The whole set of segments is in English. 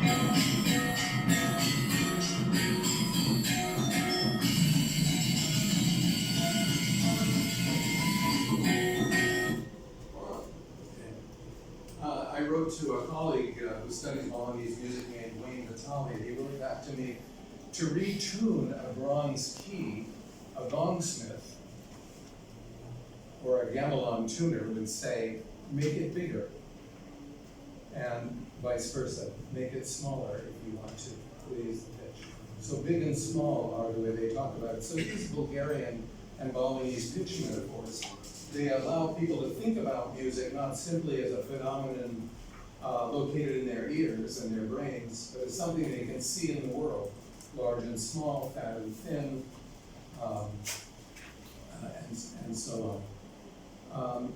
I wrote to a colleague who studies Balinese music named Wayne Vitale. He wrote back to me, to retune a bronze key, a gongsmith or a gamelan tuner would say, make it bigger, and vice versa, make it smaller if you want to raise the pitch. So big and small are the way they talk about it. So these Bulgarian and Balinese pitch metaphors, they allow people to think about music not simply as a phenomenon located in their ears and their brains, but as something they can see in the world, large and small, fat and thin, and so on.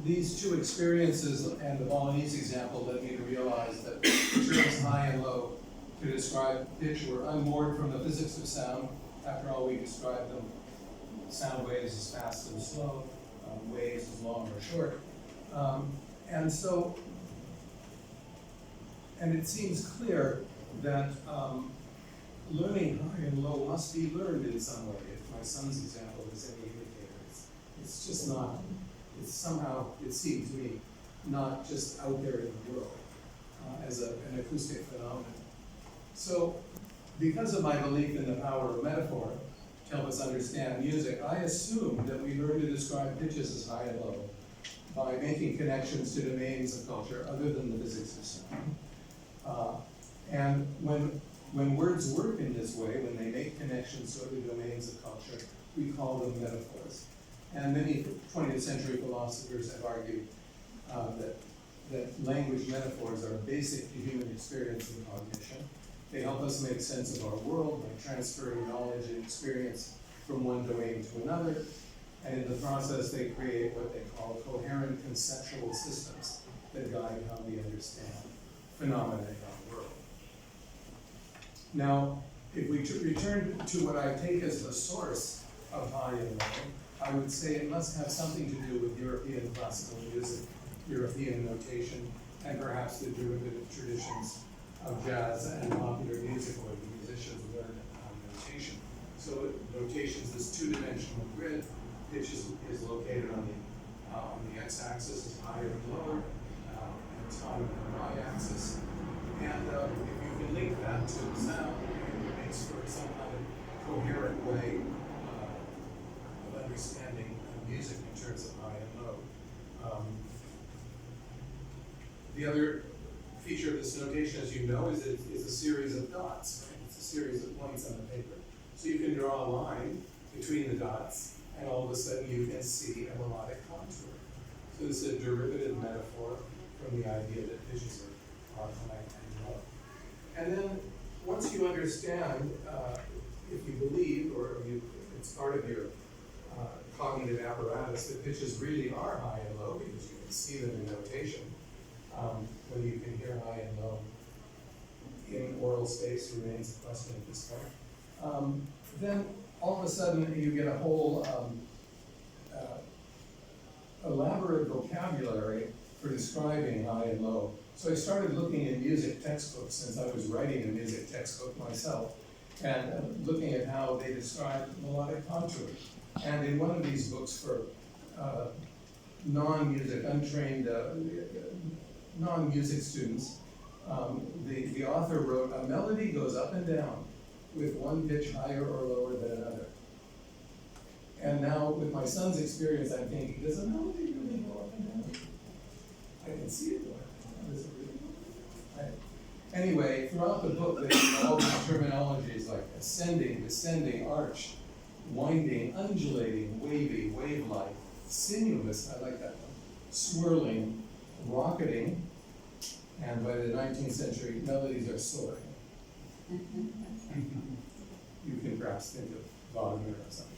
These two experiences and the Balinese example led me to realize that the terms high and low to describe pitch were unmoored from the physics of sound. After all, we describe them, sound waves as fast and slow, waves as long or short. And it seems clear that learning high and low must be learned in some way. If my son's example is any indicator, it's just not, it's somehow, it seems to me, not just out there in the world as an acoustic phenomenon. So, because of my belief in the power of metaphor to help us understand music, I assume that we learn to describe pitches as high and low by making connections to domains of culture other than the physics of sound. And when words work in this way, when they make connections to other domains of culture, we call them metaphors. And many 20th century philosophers have argued that language metaphors are basic to human experience and cognition. They help us make sense of our world by transferring knowledge and experience from one domain to another. And in the process, they create what they call coherent conceptual systems that guide how we understand phenomena in our world. Now, if we return to what I take as the source of high and low, I would say it must have something to do with European classical music, European notation, and perhaps the derivative traditions of jazz and popular music where the musicians learn notation. So notation is this two-dimensional grid. Pitch is located on the x-axis, is higher and lower, and time on the y-axis. And if you can link that to sound, it makes for some kind of coherent way of understanding music in terms of high and low. The other feature of this notation, as you know, is it's a series of dots. Right? It's a series of points on the paper. So you can draw a line between the dots, and all of a sudden you can see a melodic contour. So this is a derivative metaphor from the idea that pitches are high and low. And then once you understand, if you believe, or it's part of your cognitive apparatus, that pitches really are high and low because you can see them in notation, whether you can hear high and low in oral space remains a question at this point. Then all of a sudden you get a whole elaborate vocabulary for describing high and low. So I started looking in music textbooks since I was writing a music textbook myself, and looking at how they describe melodic contours. And in one of these books for non-music, untrained, non-music students, the author wrote, a melody goes up and down with one pitch higher or lower than another. And now, with my son's experience, I'm thinking, does a melody really go up and down? I can see it going up and down. Does it really go up and down? Anyway, throughout the book, there's all these terminologies like ascending, descending, arch, winding, undulating, wavy, wave-like, sinuous, I like that one, swirling, rocketing, and by the 19th century, melodies are soaring. You can perhaps think of Wagner or something.